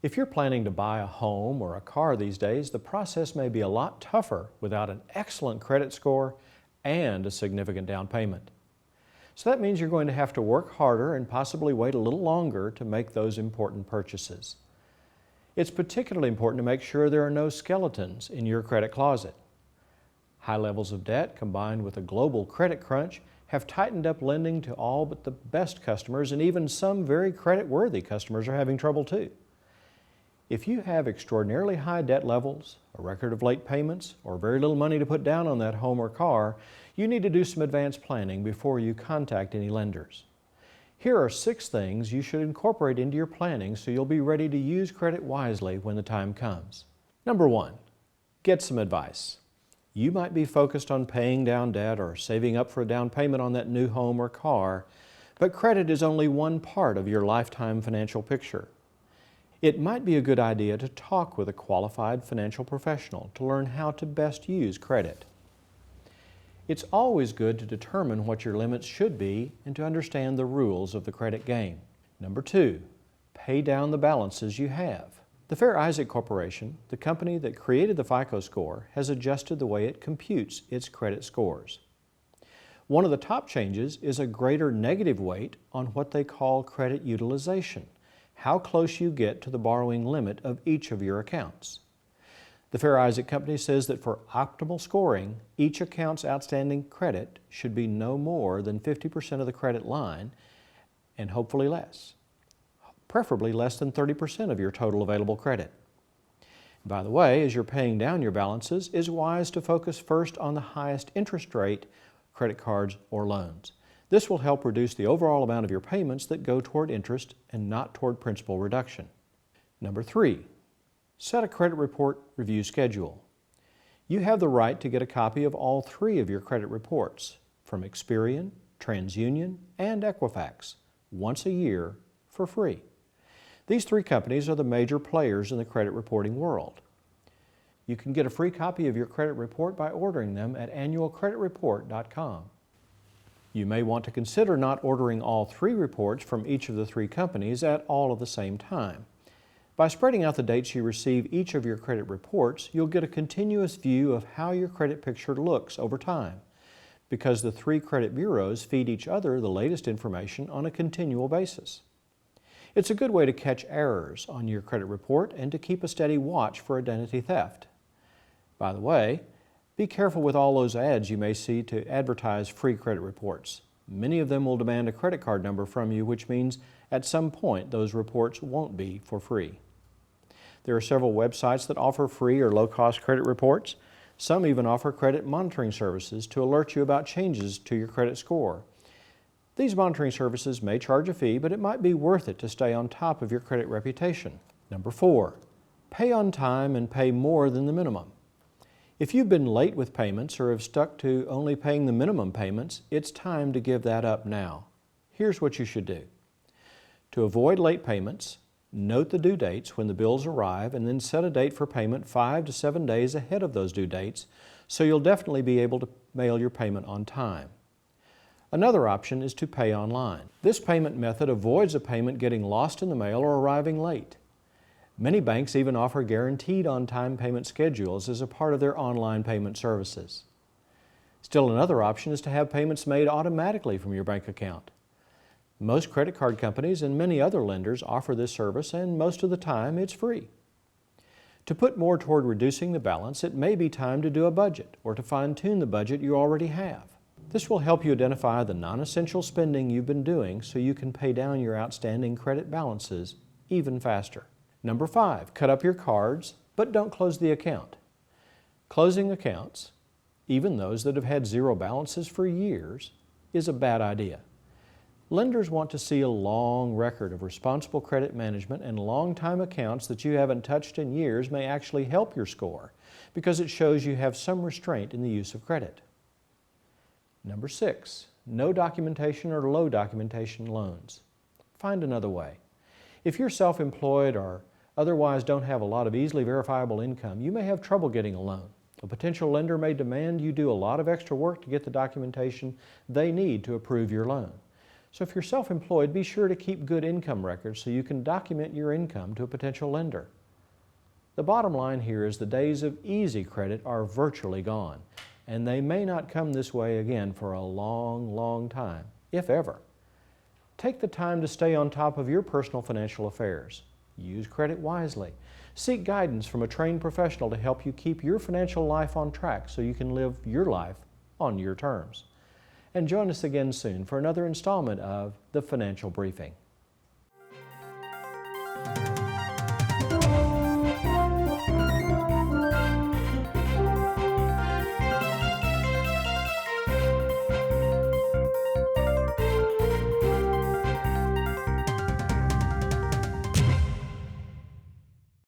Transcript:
If you're planning to buy a home or a car these days, the process may be a lot tougher without an excellent credit score and a significant down payment. So that means you're going to have to work harder and possibly wait a little longer to make those important purchases. It's particularly important to make sure there are no skeletons in your credit closet. High levels of debt combined with a global credit crunch have tightened up lending to all but the best customers, and even some very credit-worthy customers are having trouble too. If you have extraordinarily high debt levels, a record of late payments, or very little money to put down on that home or car, you need to do some advanced planning before you contact any lenders. Here are 6 things you should incorporate into your planning so you'll be ready to use credit wisely when the time comes. Number 1, get some advice. You might be focused on paying down debt or saving up for a down payment on that new home or car, but credit is only one part of your lifetime financial picture. It might be a good idea to talk with a qualified financial professional to learn how to best use credit. It's always good to determine what your limits should be and to understand the rules of the credit game. Number 2, pay down the balances you have. The Fair Isaac Corporation, the company that created the FICO score, has adjusted the way it computes its credit scores. One of the top changes is a greater negative weight on what they call credit utilization, how close you get to the borrowing limit of each of your accounts. The Fair Isaac Company says that for optimal scoring, each account's outstanding credit should be no more than 50% of the credit line, and hopefully less. Preferably less than 30% of your total available credit. By the way, as you're paying down your balances, it's wise to focus first on the highest interest rate credit cards or loans. This will help reduce the overall amount of your payments that go toward interest and not toward principal reduction. Number 3, set a credit report review schedule. You have the right to get a copy of all 3 of your credit reports from Experian, TransUnion, and Equifax once a year for free. These 3 companies are the major players in the credit reporting world. You can get a free copy of your credit report by ordering them at annualcreditreport.com. You may want to consider not ordering all 3 reports from each of the 3 companies at all at the same time. By spreading out the dates you receive each of your credit reports, you'll get a continuous view of how your credit picture looks over time, because the 3 credit bureaus feed each other the latest information on a continual basis. It's a good way to catch errors on your credit report and to keep a steady watch for identity theft. By the way, be careful with all those ads you may see to advertise free credit reports. Many of them will demand a credit card number from you, which means at some point those reports won't be for free. There are several websites that offer free or low-cost credit reports. Some even offer credit monitoring services to alert you about changes to your credit score. These monitoring services may charge a fee, but it might be worth it to stay on top of your credit reputation. Number 4, pay on time and pay more than the minimum. If you've been late with payments or have stuck to only paying the minimum payments, it's time to give that up now. Here's what you should do. To avoid late payments, note the due dates when the bills arrive and then set a date for payment 5 to 7 days ahead of those due dates, so you'll definitely be able to mail your payment on time. Another option is to pay online. This payment method avoids a payment getting lost in the mail or arriving late. Many banks even offer guaranteed on-time payment schedules as a part of their online payment services. Still another option is to have payments made automatically from your bank account. Most credit card companies and many other lenders offer this service, and most of the time it's free. To put more toward reducing the balance, it may be time to do a budget or to fine-tune the budget you already have. This will help you identify the non-essential spending you've been doing so you can pay down your outstanding credit balances even faster. Number 5, cut up your cards, but don't close the account. Closing accounts, even those that have had 0 balances for years, is a bad idea. Lenders want to see a long record of responsible credit management, and long-time accounts that you haven't touched in years may actually help your score because it shows you have some restraint in the use of credit. Number 6, no documentation or low documentation loans. Find another way. If you're self-employed or otherwise don't have a lot of easily verifiable income, you may have trouble getting a loan. A potential lender may demand you do a lot of extra work to get the documentation they need to approve your loan. So if you're self-employed, be sure to keep good income records so you can document your income to a potential lender. The bottom line here is the days of easy credit are virtually gone, and they may not come this way again for a long, long time, if ever. Take the time to stay on top of your personal financial affairs. Use credit wisely. Seek guidance from a trained professional to help you keep your financial life on track so you can live your life on your terms. And join us again soon for another installment of The Financial Briefing.